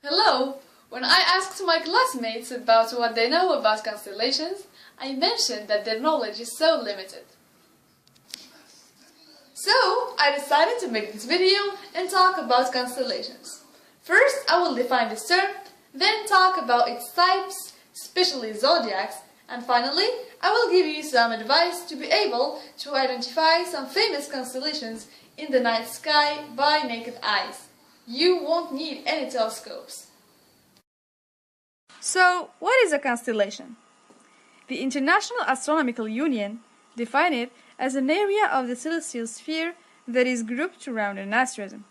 Hello! When I asked my classmates about what they know about constellations, I mentioned that their knowledge is so limited. So, I decided to make this video and talk about constellations. First, I will define this term, then talk about its types, especially zodiacs, and finally, I will give you some advice to be able to identify some famous constellations in the night sky by naked eyes. You won't need any telescopes. So, what is a constellation? The International Astronomical Union defines it as an area of the celestial sphere that is grouped around an asterism,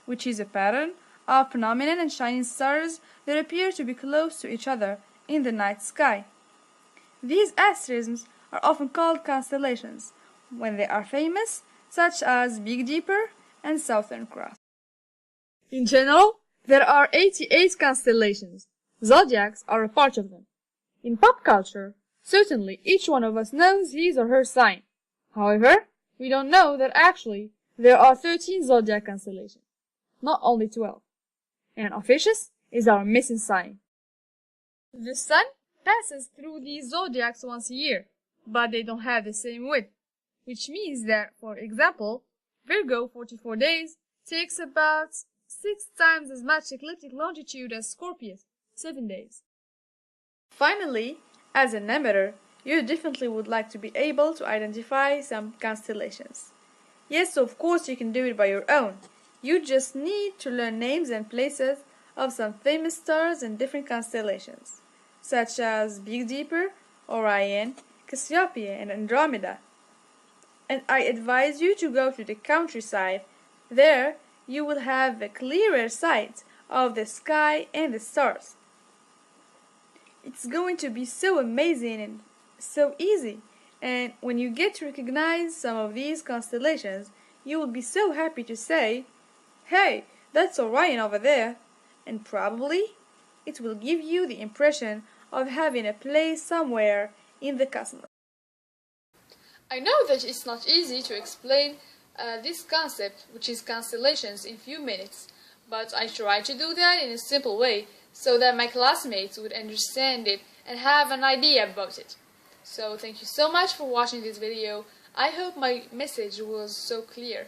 which is a pattern of prominent and shining stars that appear to be close to each other in the night sky. These asterisms are often called constellations when they are famous, such as Big Dipper and Southern Cross. In general, there are 88 constellations. Zodiacs are a part of them. In pop culture, certainly each one of us knows his or her sign. However, we don't know that actually there are 13 zodiac constellations, not only 12. And Ophiuchus is our missing sign. The sun passes through these zodiacs once a year, but they don't have the same width, which means that, for example, Virgo 44 days takes about 6 times as much ecliptic longitude as Scorpius, 7 days. Finally, as an amateur, you definitely would like to be able to identify some constellations. Yes, of course you can do it by your own. You just need to learn names and places of some famous stars and different constellations, such as Big Dipper, Orion, Cassiopeia, and Andromeda. And I advise you to go to the countryside. There, you will have a clearer sight of the sky and the stars. It's going to be so amazing and so easy, and when you get to recognize some of these constellations, you will be so happy to say, "Hey, that's Orion over there," and probably it will give you the impression of having a place somewhere in the cosmos. I know that it's not easy to explain this concept, which is constellations, in few minutes, but I try to do that in a simple way so that my classmates would understand it and have an idea about it. So thank you so much for watching this video. I hope my message was so clear.